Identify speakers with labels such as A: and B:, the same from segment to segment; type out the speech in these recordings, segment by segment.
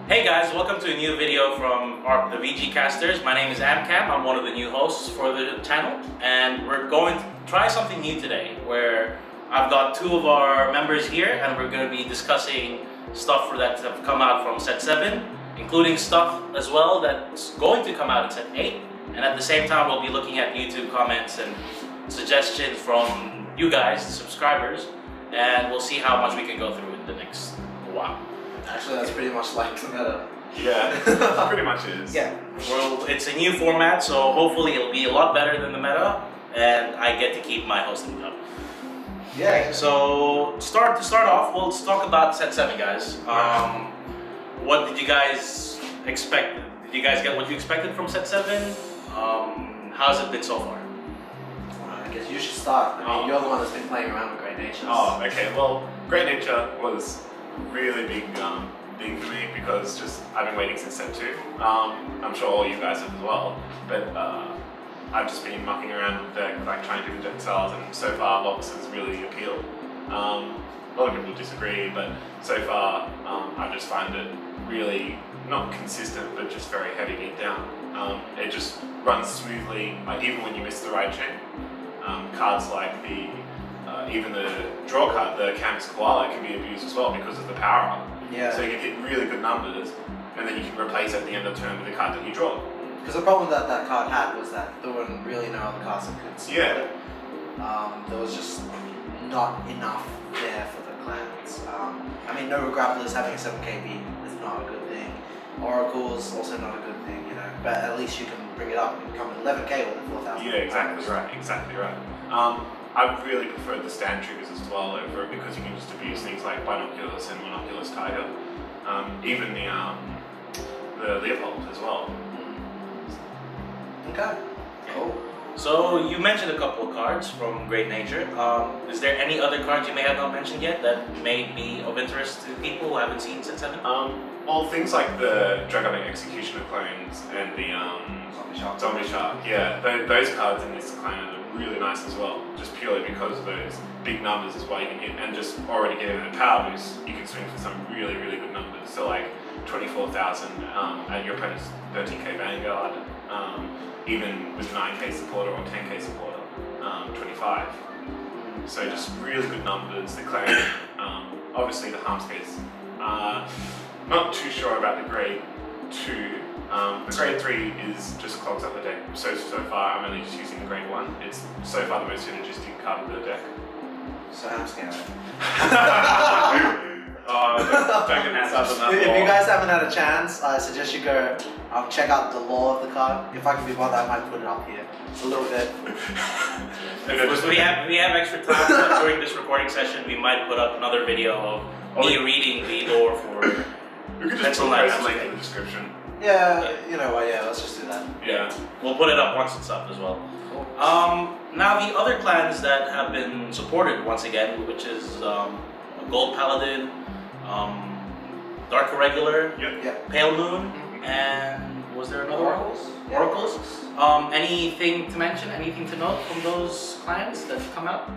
A: Hey guys, welcome to a new video from the VGcasters. My name is Amcam. I'm one of the new hosts for the channel, and we're going to try something new today where I've got two of our members here and we're going to be discussing stuff that have come out from set 7, including stuff as well that's going to come out in set 8, and at the same time we'll be looking at YouTube comments and suggestions from you guys, the subscribers, and we'll see how much we can go through in the next while.
B: Actually, that's pretty much like the meta.
C: Yeah, pretty much is.
B: Yeah.
A: Well, it's a new format, so hopefully it'll be a lot better than the meta, and I get to keep my hosting job.
B: Yeah.
A: So, to start off, well, let's talk about set 7, guys. What did you guys expect? Did you guys get what you expected from set 7? How's it been so far?
B: I guess you should start. I mean, you're the one that's been playing around with Great Nature.
C: Oh, okay. Well, Great Nature was really big for me because I've been waiting since set 2. I'm sure all you guys have as well, but I've just been mucking around with the deck, like trying different deck styles, and so far Lox has really appealed. A lot of people disagree, but so far I just find it really not consistent, but just very heavy beatdown. It just runs smoothly, like even when you miss the right chain. Cards like even the draw card, the Canvas Koala, can be abused as well because of the power up.
B: Yeah.
C: So you can hit really good numbers, and then you can replace at the end of the turn with the card that you draw.
B: Because the problem that that card had was that there weren't really no other cards that could support it. There was just not enough there for the clans. I mean, Nova Grapplers having a 7k beat is not a good thing. Oracle's also not a good thing, you know. But at least you can bring it up and come with 11k with the 4,000.
C: Yeah, exactly right. Exactly right. I really preferred the stand triggers as well over it because you can just abuse things like Binoculus and Monoculus Tiger. Even the Leopold as well.
B: Okay. Cool.
A: So, you mentioned a couple of cards from Great Nature. Is there any other cards you may have not mentioned yet that may be of interest to people who haven't seen set 7?
C: Well, things like the Dragonic Executioner clones and the Zombie Shark, yeah, those cards in this clan are really nice as well, just purely because of those big numbers is why you can hit, and just already getting a power boost, you can swing for some really, really good numbers. So like 24,000 at your opponent's 13k Vanguard, even with 9k supporter or 10k supporter, 25. So just really good numbers. The clan, obviously the Harmscapes. Not too sure about the grade 2. The grade 3 is just clogs up the deck. So far, I'm only just using the grade 1. It's so far the most synergistic card of the deck.
B: So I'm scared.
A: If
B: you guys haven't had a chance, I suggest you go check out the lore of the card. If I can be bothered, I might put it up here. It's a little bit.
A: If we have extra time during this recording session, we might put up another video of me reading the lore for.
C: We could just put a link in the description.
B: Yeah, you know what, yeah, let's just do that.
A: Yeah, we'll put it up once it's up as well.
B: Cool.
A: Now the other clans that have been supported once again, which is Gold Paladin, Dark Irregular, Pale Moon, and was there another
B: Oracles?
A: Oracles. Anything to mention? Anything to note from those clans that have come out?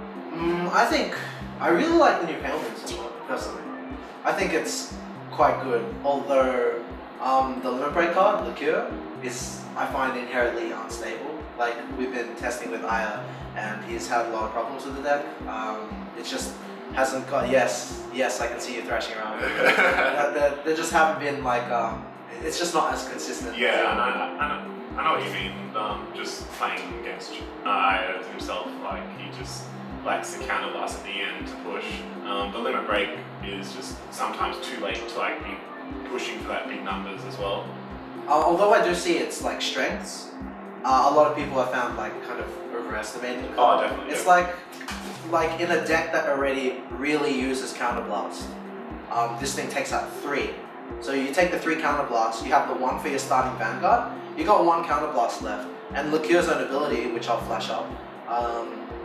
B: I really like the new Pale Moon support, personally. I think it's quite good, although the Limit Break card, Liqueur, is, I find, inherently unstable. Like, we've been testing with Aya, and he's had a lot of problems with the deck. It just hasn't got, yes, I can see you thrashing around. There just haven't been, like, it's just not as consistent.
C: Yeah, I know what you mean. Just playing against Aya himself, like, he just lacks the counter blast at the end to push. The Limit Break is just sometimes too late to, like, be pushing for that big numbers as well.
B: Although I do see its like strengths, a lot of people have found like kind of overestimating the card.
C: Oh, definitely.
B: It's like in a deck that already really uses counterblast. This thing takes out 3. So you take the 3 counterblast, you have the 1 for your starting Vanguard, you got 1 counterblast left, and Liqueur's own ability, which I'll flash up,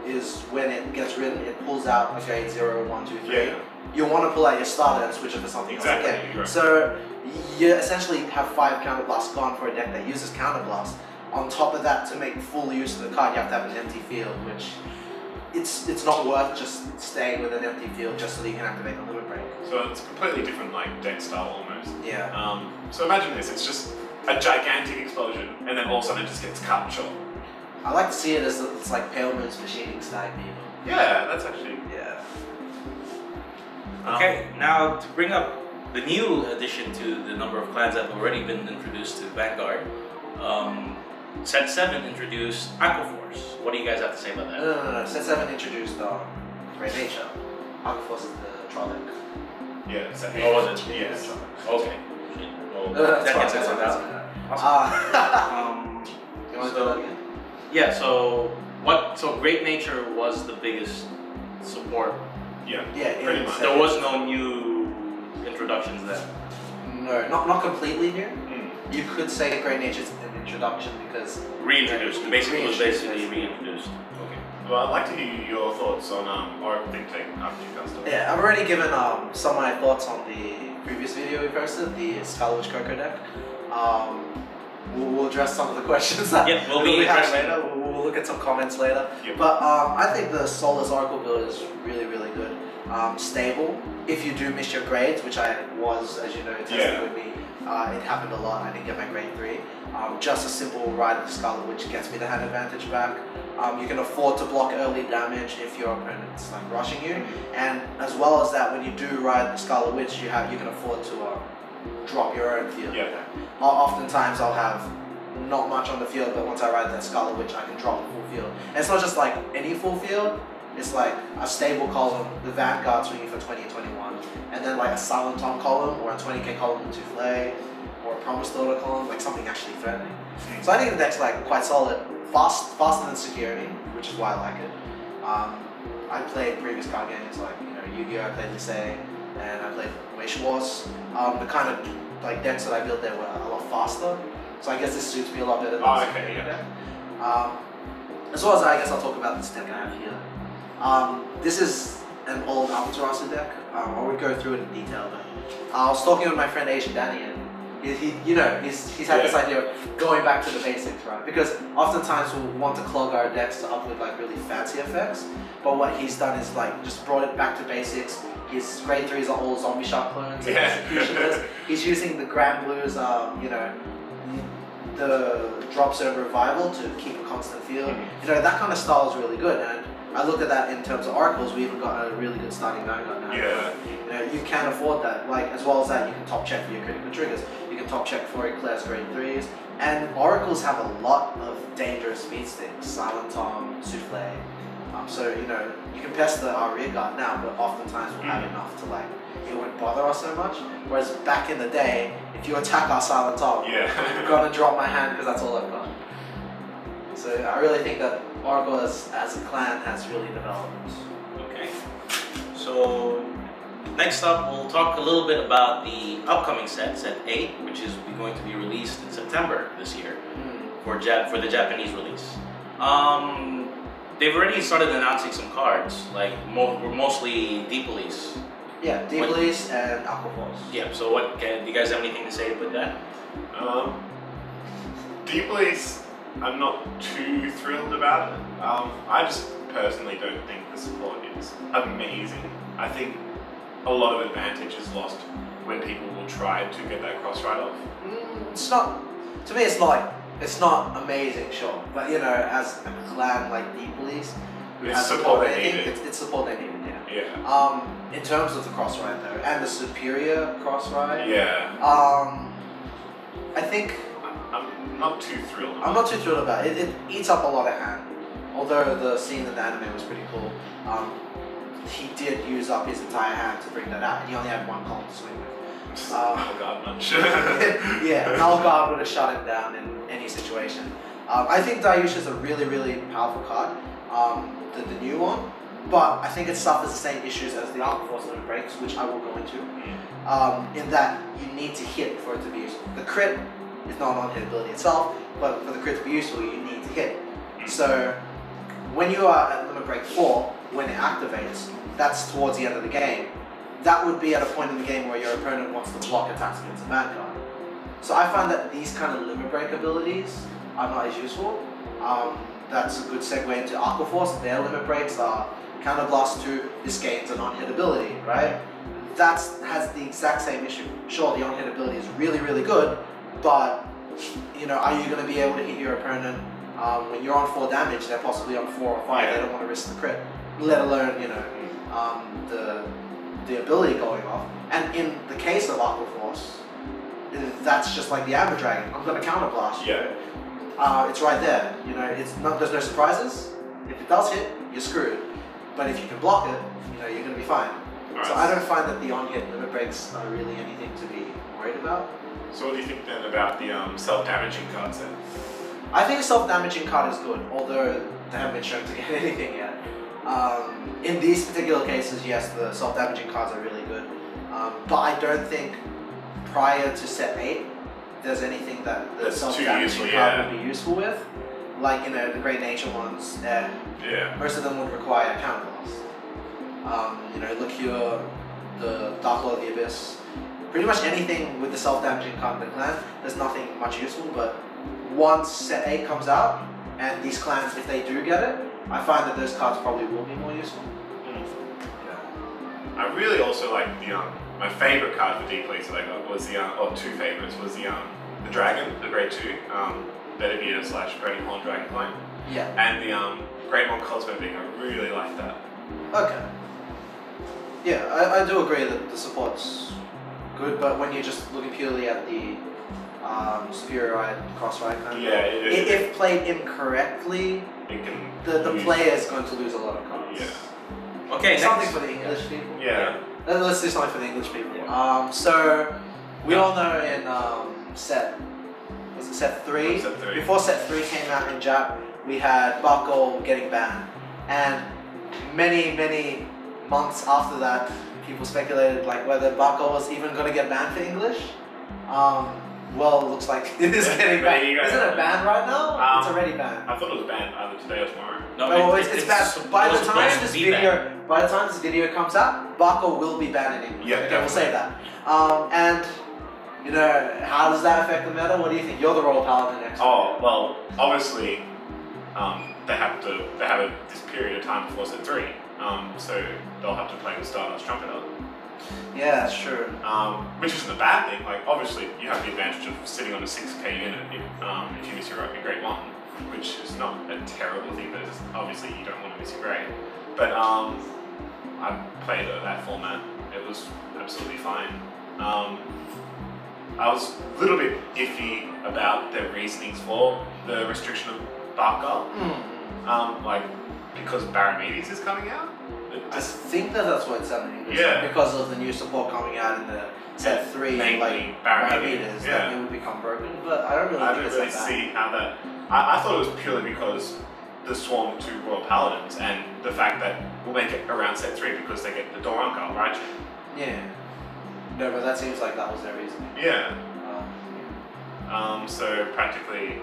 B: is when it gets ridden, it pulls out a grade 0, 1, 2, 3.
C: Yeah.
B: You want to pull out your starter and switch it for something else again.
C: Right.
B: So you essentially have 5 counterblasts gone for a deck that uses counterblast. On top of that, to make full use of the card, you have to have an empty field, which it's not worth just staying with an empty field just so that you can activate the limit break.
C: So it's a completely different like deck style almost.
B: Yeah.
C: So imagine this, it's just a gigantic explosion and then all of a sudden it just gets cut short.
B: I like to see it as it's like Pale Moon's machining stag beam.
C: Yeah, that's actually...
B: Yeah.
A: Okay, now to bring up the new addition to the number of clans that have already been introduced to Vanguard, Set 7 introduced Aquaforce. What do you guys have to say about that?
B: No. Set 7 introduced Great Nature. Aquaforce is the Trollic.
C: Yeah, Set 8.
A: Oh, was it?
C: Yes.
A: Okay. Well,
B: That's
A: that
B: fine,
A: gets
B: that's
A: us
B: fine,
A: out.
B: that's you want to do that again?
A: Yeah, so Great Nature was the biggest support.
C: Yeah,
B: Yeah,
C: pretty much.
A: There was no new introductions then.
B: No, not completely new.
C: Mm.
B: You could say Great Nature's an introduction because
A: Reintroduced. Basically, it was basically reintroduced.
C: Okay. Well, I'd like to hear your thoughts on Oracle Think Tank RPGcaster.
B: yeah, I've already given some of my thoughts on the previous video we posted, the Scarlet Witch Coco deck. We'll address some of the questions that
A: Yeah, we'll
B: we
A: be
B: have
A: addressing.
B: later. We'll look at some comments later.
C: Yep.
B: But I think the Soulless Oracle build is really, really good. Stable. If you do miss your grades, which I was, as you know, testing with me, it happened a lot. I didn't get my grade 3. Just a simple ride of the Scarlet Witch gets me the hand advantage back. You can afford to block early damage if your opponent's like rushing you, and as well as that, when you do ride the Scarlet Witch, you can afford to drop your own field.
C: Yeah.
B: Oftentimes I'll have not much on the field, but once I ride that Scarlet Witch, I can drop a full field. And it's not just like any full field. It's like a stable column, the Vanguard swinging for 20 and 21, and then like a Silent Tom column, or a 20k column with Souffle, or a Promised Daughter column, like something actually threatening. So I think the deck's like quite solid, faster than Security, which is why I like it. I played previous card games like Yu-Gi-Oh! I played Lisei, and I played Wish Wars. The kind of like decks that I built there were a lot faster, so I guess this suits me a lot better than
C: Oh,
B: Security
C: okay, yeah.
B: deck. As well as I guess I'll talk about this deck I have here. This is an old Amaterasu deck. I won't go through it in detail, but I was talking with my friend Asian Danny, and he's had this idea of going back to the basics, right? Because oftentimes we'll want to clog our decks to up with like really fancy effects, but what he's done is like just brought it back to basics. His grade 3s are all Zombie Shark clones and executioners. He's using the Grand Blues, the Drop Zone Revival to keep a constant field. That kind of style is really good, and I looked at that in terms of Oracles. We even got a really good starting Vanguard now.
C: Yeah.
B: You can afford that. Like, as well as that, you can top check for your critical triggers. You can top check for Eclair's grade 3s. And Oracles have a lot of dangerous speed sticks. Silent Tom, Souffle. So, you can pest our rear guard now, but oftentimes we'll have enough to, like, it won't bother us so much. Whereas back in the day, if you attack our Silent Tom, I'm going to drop my hand because that's all I've got. So I really think that Barkgal as a clan has really developed.
A: Okay. So next up, we'll talk a little bit about the upcoming set 8, which is going to be released in September this year for the Japanese release. They've already started announcing some cards, like mostly Deep Police.
B: Yeah, Deep Police and Aquaforce.
A: Yeah. So do you guys have anything to say about that?
C: Deep Police, I'm not too thrilled about it. I just personally don't think the support is amazing. I think a lot of advantage is lost when people will try to get that cross ride off.
B: It's not, to me it's not amazing, sure. But as a clan like Deep Police, who
C: It's
B: has
C: support they
B: anything,
C: needed.
B: it's support they needed, yeah.
C: Yeah.
B: In terms of the cross ride though, and the superior cross ride,
C: Yeah.
B: I think
C: I'm not too thrilled.
B: I'm not too thrilled about it. It eats up a lot of hand. Although the scene in the anime was pretty cool, he did use up his entire hand to bring that out, and he only had one column to swing with.
C: Oh god, much.
B: Yeah, Malgard would have shut him down in any situation. I think Dayush is a really, really powerful card, the new one, but I think it suffers the same issues as the Arc Force Limit Breaks, which I will go into, in that you need to hit for it to be useful. The crit is not an on-hit ability itself, but for the crit to be useful, you need to hit. So when you are at Limit Break 4, when it activates, that's towards the end of the game. That would be at a point in the game where your opponent wants to block attacks against a Vanguard. So I find that these kind of Limit Break abilities are not as useful. that's a good segue into Aquaforce. Their limit breaks are Counterblast 2, this gains an on-hit ability, right? That has the exact same issue. Sure, the on-hit ability is really, really good, but you know, are you going to be able to hit your opponent when you're on 4 damage? They're possibly on 4 or 5.
C: Yeah.
B: They don't want to risk the crit, let alone you know the ability going off. And in the case of Aquaforce, that's just like the Amber Dragon. I'm going to counterblast you.
C: Yeah.
B: It's right there. You know, there's no surprises. If it does hit, you're screwed. But if you can block it, you know, you're going to be fine.
C: Right.
B: So I don't find that the on-hit limit breaks are really anything to be worried about.
C: So what do you think then about the self-damaging cards then?
B: I think a self-damaging card is good, although they haven't been shown to get anything yet. In these particular cases, yes, the self-damaging cards are really good. But I don't think prior to set 8, there's anything that the
C: That's
B: self-damaging card would be useful with. Like, you know, the Great Nature ones, and most of them would require counterblast. You know, Liqueur, the Dark Lord of the Abyss, pretty much anything with the self-damaging card in the clan, there's nothing much useful, but once set 8 comes out, and these clans, if they do get it, I find that those cards probably will be more useful.
C: I really also like the my favorite card for Deep Leads that I got was the or 2 favorites was the Dragon, the Grade 2, Bedivere / Burning Horn Dragon Clone.
B: Yeah.
C: And the Great One Cosmo Being. I really like that.
B: Okay. Yeah, I do agree that the support's good, but when you're just looking purely at the superior ride, cross ride kind of if played incorrectly,
C: it can
B: the player is going to lose a lot of cards.
C: Yeah.
A: Okay,
B: something for the English people.
C: Yeah.
B: Let's do something for the English people. So we all know in set 3?
C: Set 3.
B: Before set 3 came out in Jap, we had Barkgal getting banned, and many months after that, people speculated like whether Barkgal was even going to get banned for English. Well, it looks like it is getting banned. Is it a ban right now? It's already banned.
C: I thought it was banned either today or tomorrow.
B: No, it's banned. By the time this video comes out, Barkgal will be banned in English.
C: Yeah,
B: okay, we'll say that. And you know, how does that affect the meta? What do you think? You're the Royal Paladin expert.
C: Oh well, obviously, they have this period of time before set 3, so they'll have to play the Stardust Trumpeter.
B: Yeah, that's true.
C: Which isn't a bad thing. Like obviously, you have the advantage of sitting on a 6k unit if you miss your Grade 1, which is not a terrible thing, but obviously you don't want to miss your grade. But I played that format. It was absolutely fine. I was a little bit iffy about their reasonings for the restriction of Barkgal. Like, because Barramedes is coming out?
B: I think that's what it's happening. Because of the new support coming out in the set 3, like Barramedes, that it would become broken, but I don't really think it's like
C: see how that... I thought it was purely because the Swarm 2 Royal Paladins and the fact that we'll make it around set 3 because they get the Dorangal, right?
B: Yeah. No, but that seems like that was their reason.
C: Yeah. So practically,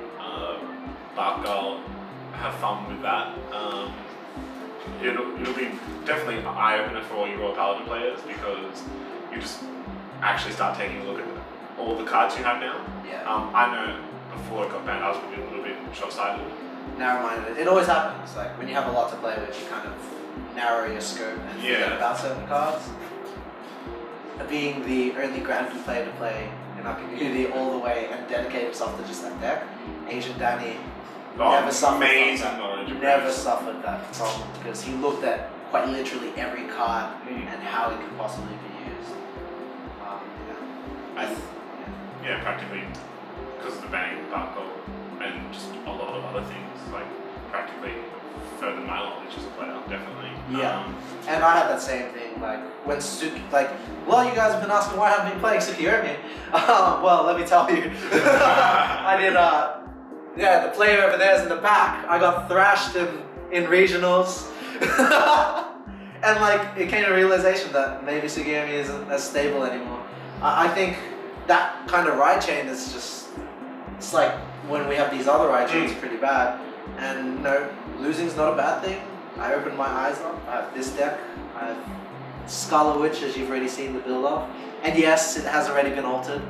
C: Barkgal, have fun with that. It'll be definitely an eye-opener for all you Royal Paladin players because you just actually start taking a look at all the cards you have now.
B: Yeah.
C: I know before it got banned, I was probably a little bit short-sighted.
B: Narrow-minded. It always happens. Like when you have a lot to play with, you kind of narrow your scope and forget about certain cards. Being the only Granby player to play in our community all the way and dedicate himself to just that deck, Asian Danny never suffered that problem because he looked at quite literally every card and how it could possibly be used.
C: Practically because of the banning of Barkgal and just a lot of other things, like practically further my knowledge as a player, definitely.
B: Yeah, and I had that same thing, like when well, you guys have been asking why I haven't been playing Tsukiyomi. Well, let me tell you. I did, the player over there is in the back. I got thrashed in regionals. And like, it came to realization that maybe Tsukiyomi isn't as stable anymore. I think that kind of ride chain is just, it's like when we have these other ride chains pretty bad. And no, losing's not a bad thing. I opened my eyes up. I have this deck. I have Scarlet Witch, as you've already seen the build of. And yes, it has already been altered.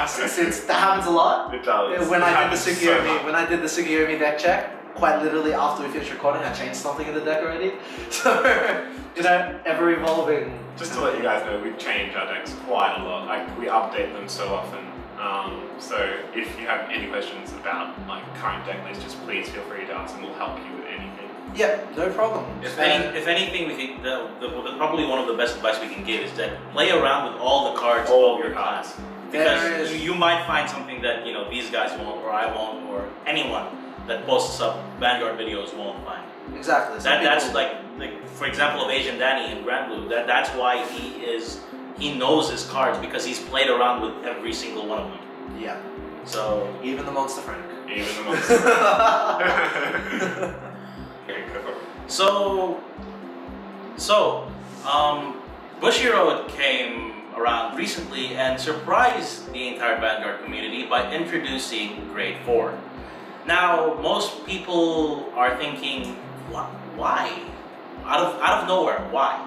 B: Since that happens a lot.
C: It does.
B: When
C: It
B: I did the
C: happens so
B: Tsukiyomi,
C: much.
B: when I did the Tsukiyomi deck check, quite literally after we finished recording, I changed something in the deck already. So, ever evolving.
C: Just to let you guys know, we change our decks quite a lot. Like we update them so often. So if you have any questions about like current deck lists, just please feel free to ask, and we'll help you with anything.
B: Yeah, no problem.
A: If anything, we think probably one of the best advice we can give is that play around with all the cards of your class, because you might find something that these guys won't, or I won't, or anyone that posts up Vanguard videos won't find.
B: Exactly.
A: That's like for example of Asian Danny in Grand Blue. That's why he knows his cards, because he's played around with every single one of them.
B: Yeah.
A: So
B: even the Monster Frank.
C: Even the monster.
A: Bushiroad came around recently and surprised the entire Vanguard community by introducing Grade 4. Now, most people are thinking, why? Out of nowhere, why?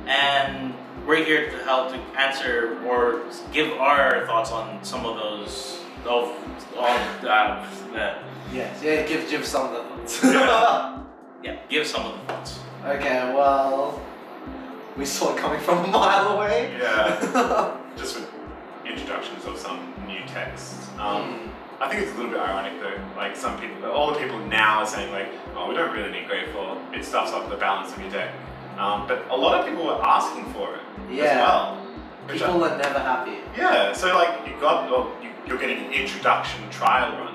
A: And we're here to help to answer or give our thoughts on some of those.
B: Give some of the thoughts.
A: Yeah, give some of the thoughts.
B: Okay, well, we saw it coming from a mile away.
C: Yeah. Just with introductions of some new texts. I think it's a little bit ironic though. Like all the people now are saying like, oh, we don't really need Grade 4. It stuffs up the balance of your deck. But a lot of people were asking for it as well.
B: People are never happy.
C: Yeah, so like you're getting an introduction trial run,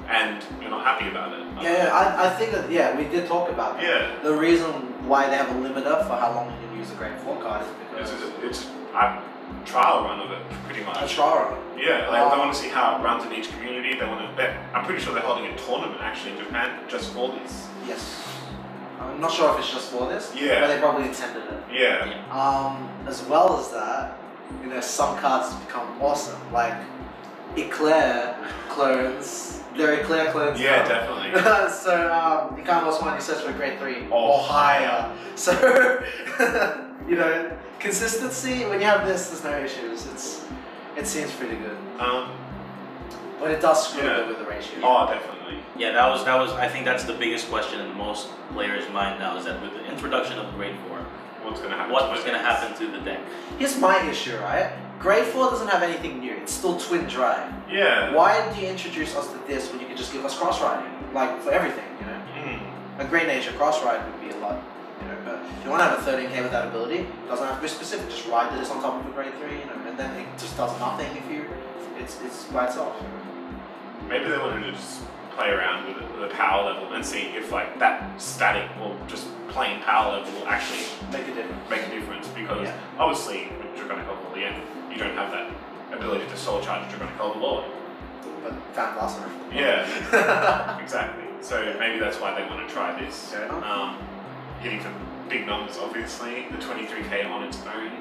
C: and you're not happy about it.
B: I think that we did talk about that.
C: Yeah.
B: The reason why they have a limiter for how long you can use a Grade 4 card is because
C: It's a trial run of it, pretty much.
B: a trial run.
C: Yeah, they want to see how it runs in each community. I'm pretty sure they're holding a tournament actually in Japan just for this.
B: Yes. I'm not sure if it's just for this.
C: Yeah.
B: But they probably intended it.
C: Yeah.
B: As well as that, some cards become awesome, like Eclair clones. They're Eclair clones.
C: Yeah,
B: now.
C: definitely.
B: So you can't also want to search for Grade 3 or higher. So consistency. When you have this, there's no issues. It seems pretty good. But it does screw a bit with the ratio.
C: Oh, definitely.
A: Yeah, that was. I think that's the biggest question in most players' mind now, is that with the introduction of Grade 4,
C: what's going to happen?
A: What was going to happen to the deck?
B: Here's my issue, right? Grade 4 doesn't have anything new. It's still twin drive.
C: Yeah.
B: Why do you introduce us to this when you could just give us cross riding? Like for everything, A Great Nature cross ride would be a lot, But if you want to have a 13k with that ability, it doesn't have to be specific. Just ride this on top of a Grade 3, and then it just does nothing if it's by itself.
C: Maybe they wanted to just play around with the power level and see if like that static or just plain power level will actually
B: Make a difference.
C: Because obviously with Draconic Overlord, you don't have that ability to soul charge Draconic Overlord.
B: But Fan Blaster.
C: Yeah, exactly. So maybe that's why they want to try this.
B: Yeah.
C: Hitting for big numbers, obviously. The 23k on its own.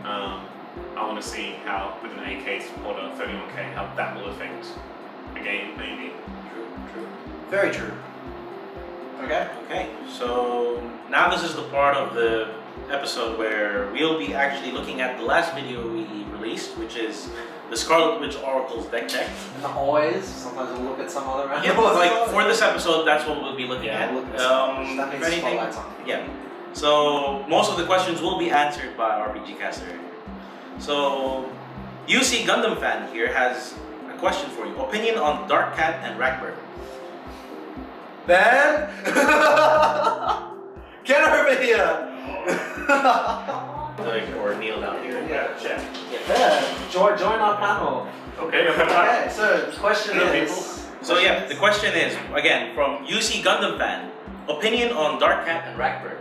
C: I want to see how, with an 8k supporter, 31k, how that will affect the game, maybe.
A: True.
B: Very true.
A: Okay, so now this is the part of the episode where we'll be actually looking at the last video we released, which is the Scarlet Witch Oracle's deck check.
B: Not always. Sometimes we'll look at some other random.
A: Yeah, like for this episode, that's what we'll be looking at.
B: That means spotlights on.
A: Yeah. So most of the questions will be answered by RPGcaster. So UC Gundam fan here has a question for you. Opinion on Dark Cat and Rackbird.
B: Ben, get over here.
A: Or kneel down here.
B: Yeah. Ben, join our panel.
C: Okay.
B: Okay. So the question
C: Hello,
B: is.
A: So yeah, the question is again from UC Gundam fan. Opinion on Dark Cat and Rackbird.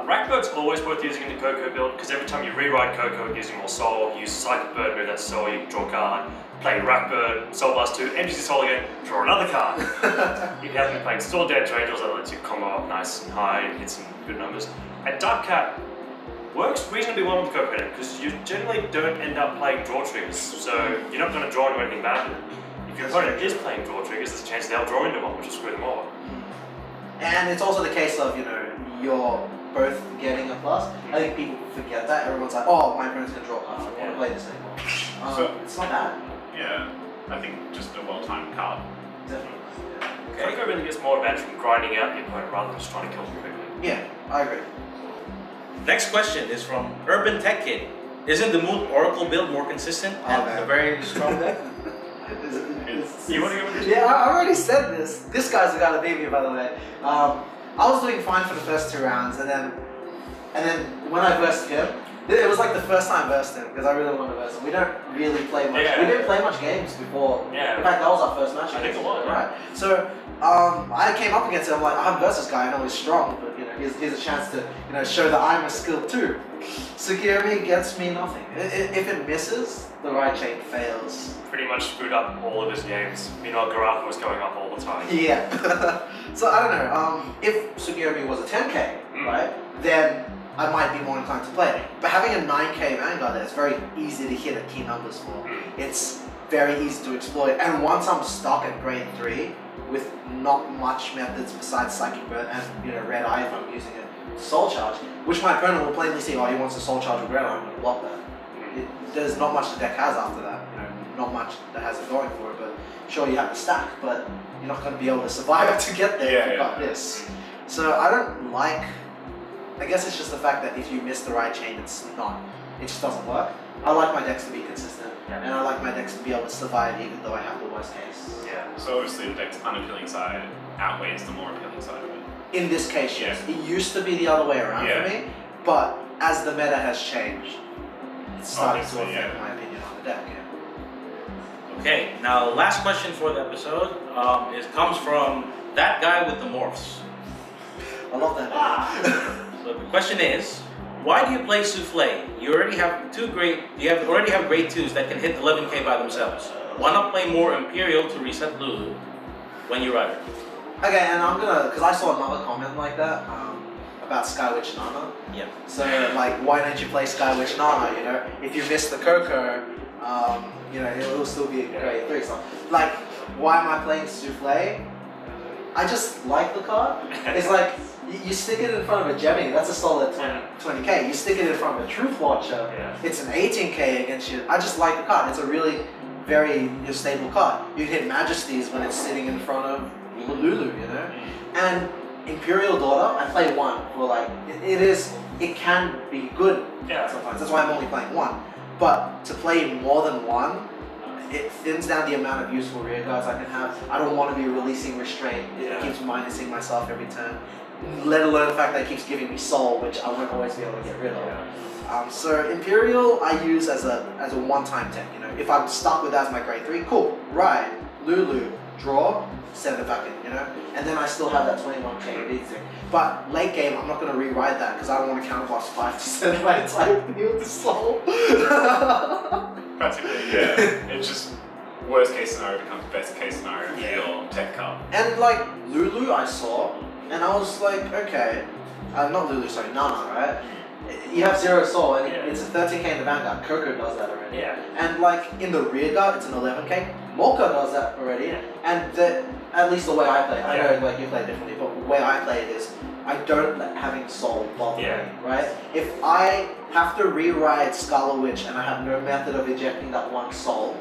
D: Rackbird's always worth using in the Coco build because every time you rewrite Coco, it gives you more soul. You use Psychic Bird, move that soul, you draw a card. Play Rackbird, Soul Blast 2, empties your soul again, draw another card. If you haven't been playing Sword Dance Angels, that lets you combo up nice and high and hit some good numbers. And Dark Cat works reasonably well with the Coco deck because you generally don't end up playing draw triggers, so you're not going to draw into anything bad with it. If your opponent is playing draw triggers, there's a chance they'll draw into one, which will screw them over.
B: And it's also the case of, you're both getting a plus. I think people forget that. Everyone's like, oh, my opponent's going to draw cards. I don't want to play this anymore. It's not bad.
C: Yeah, I think just a well-timed card.
B: Definitely.
D: Coco really gets more advantage from grinding out the opponent rather than just trying to kill them quickly.
B: Yeah, I agree.
A: Next question is from Urban Tech Kid. Isn't the Moon Oracle build more consistent and
B: man.
A: a very strong deck?
D: You want to go with this?
B: Yeah, I already said this. This guy's the guy that beat me, by the way. I was doing fine for the first 2 rounds, and then when I versed him, it was like the first time I versed him because I really wanted to verse him. We don't really play much.
D: Yeah.
B: We didn't play much games before.
D: Yeah.
B: In fact, that was our first match.
D: I think it was.
B: Right. So I came up against him. I'm like, I'm versus this guy. I know he's strong, but here's a chance to show that I'm a skilled too. Tsukiomi gets me nothing. If it misses, the right chain fails.
D: Pretty much screwed up all of his games. Meanwhile, Garafa was going up all the time.
B: Yeah. So I don't know. If Tsukiomi was a 10k, right, then I might be more inclined to play it. But having a 9k Vanguard there, it's very easy to hit at key numbers for. It's very easy to exploit. And once I'm stuck at grade 3 with not much methods besides Psychic Bird and Red Eye if I'm using it, Soul Charge, which my opponent will plainly see, oh, he wants a Soul Charge with Red Eye, I'm going to block that. There's not much the deck has after that. Not much that has it going for it, but sure you have the stack, but you're not going to be able to survive to get there if you've got this. So I don't like, I guess it's just the fact that if you miss the right chain, it just doesn't work. I like my decks to be consistent, and I like my decks to be able to survive even though I have the worst case.
D: Yeah.
C: So obviously the deck's unappealing side outweighs the more appealing side of it.
B: In this case, yes.
C: Yeah.
B: It used to be the other way around for me, but as the meta has changed, it's starting to affect my opinion on the deck.
A: Okay, now last question for the episode comes from that guy with the morphs.
B: I love that.
A: So the question is, why do you play Souffle? You already have already have grade 2s that can hit 11k by themselves. Why not play more Imperial to reset Lulu when you ride her?
B: Okay, and I'm gonna, because I saw another comment like that about Skywitch Nana.
A: Yeah.
B: So like, why don't you play Skywitch Nana? If you miss the Coco, it will still be a grade 3. So like, why am I playing Souffle? I just like the card. It's like, you stick it in front of a Gemini, that's a solid 20k. You stick it in front of a Truth Watcher, it's an 18k against you. I just like the card. It's a really very stable card. You can hit Majesties when it's sitting in front of Lulu, And Imperial Daughter, I play 1 for like, it can be good sometimes. That's why I'm only playing 1. But to play more than 1, it thins down the amount of useful rear guards I can have. I don't want to be releasing Restraint. It keeps minusing myself every turn. Let alone the fact that it keeps giving me Soul, which I won't always be able to get rid of. So Imperial I use as a one-time tech. If I'm stuck with that as my grade 3, cool. Ride, Lulu, draw, send it back in. And then I still have that 21k beat thing. But late game, I'm not going to rewrite that because I don't want to counterblast 5 to send my entire field to Soul.
C: Practically, yeah. It's just worst case scenario becomes best case scenario for your tech card.
B: And like Lulu, I saw, and I was like, okay, not Lulu, sorry, Nana, right? You have 0 Soul, and it's a 13k in the Vanguard. Coco does that already.
D: Yeah.
B: And like in the rear guard, it's an 11k. Mocha does that already. And at least the way I play, I know like you play differently, but the way I play it is, I don't let having Soul bother me, right? If I have to rewrite Scarlet Witch and I have no method of ejecting that 1 Soul,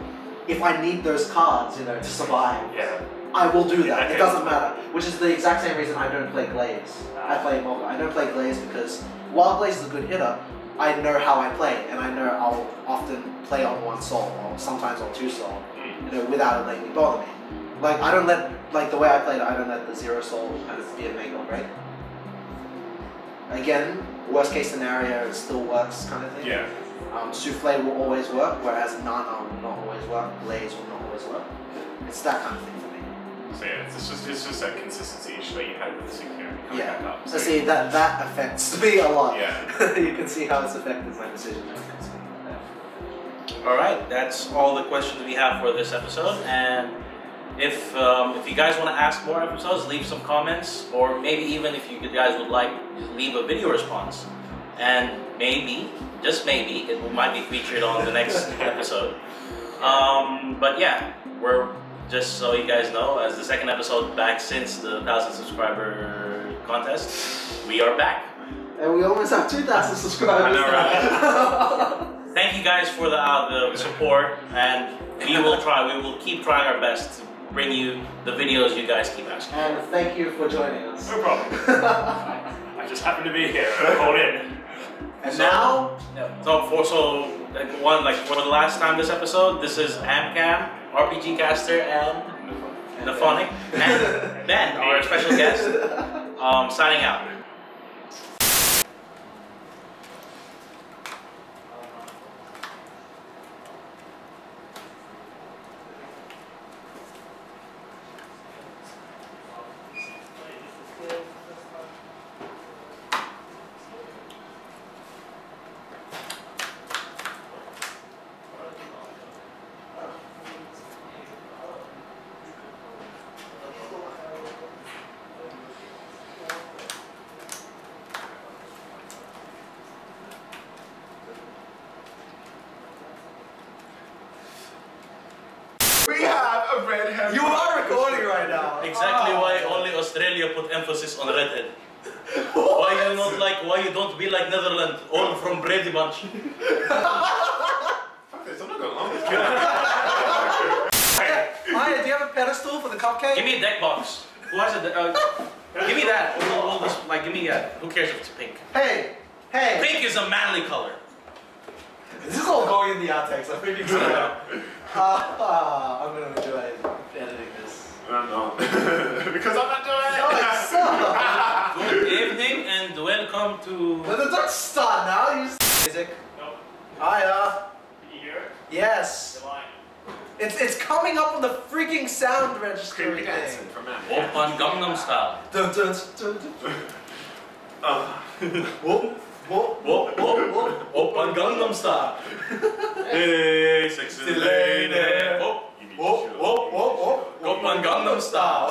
B: if I need those cards, to survive, I will do that. It doesn't matter. Which is the exact same reason I don't play Glaze. I play Mocha. I don't play Glaze because while Glaze is a good hitter, I know how I play, and I know I'll often play on 1 Soul, or sometimes on 2 Soul, without it letting me bother me. Like, I don't let, like the way I played it, I don't let the 0 Soul kind of be a make or break. Again, worst case scenario, it still works kind of thing.
C: Yeah.
B: Souffle will always work, whereas Nana will not always work, Glaze will not always work. It's that kind of thing for me.
C: So yeah, it's just that consistency issue that you had with the Security coming back up.
B: So see, that affects me a lot.
C: Yeah.
B: You can see how it's affected my decision making.
A: Alright, that's all the questions we have for this episode, and if you guys want to ask more episodes, leave some comments, or maybe even if you guys would like, leave a video response, and maybe, just maybe, it might be featured on the next episode. But yeah, we're, just so you guys know, as the 2nd episode back since the 1,000 subscriber contest, we are back.
B: And we almost have 2,000 subscribers.
C: I know, right?
A: thank you guys for the support, and we will try. We will keep trying our best to bring you the videos you guys keep asking.
B: And thank you for joining us.
D: No problem. I just happen to be here. Called in.
B: And now,
A: for the last time this episode, this is Amcam, RPGcaster, and Naphonic, and Ben, our special guest, signing out.
C: We have a redhead.
B: you are recording right now.
A: Exactly why only Australia put emphasis on redhead. Why you don't be like Netherlands, all from Brady Bunch.
C: Fuck this, I'm not going along with this.
B: Maya, do you have a pedestal for the cupcake?
A: Give me a deck box. Who has a give me that. We'll just, give me that. Who cares if it's pink?
B: Hey, hey.
A: Pink is a manly color.
B: This is all going in the outtakes. I'm pretty excited. I'm gonna enjoy editing this.
C: I'm not. Because I'm not doing it.
B: No, it sucks.
A: Good evening and welcome to.
B: No, don't start now. You music.
D: Nope.
B: Hiya.
D: Can you hear it?
B: Yes.
D: You're lying.
B: It's coming up on the freaking sound register
C: Creepy
B: thing.
C: dancing from Matt.
A: Open Gangnam Style.
B: Dun, dun, dun, dun. Whoop, whoop,
A: Whoop, whoop, whoop. Open Gangnam Style. Hey, sexy lady. Whoop,
C: You need to
B: whoop,
C: chill.
B: whoop, whoop, whoop.
A: Open Gangnam Style.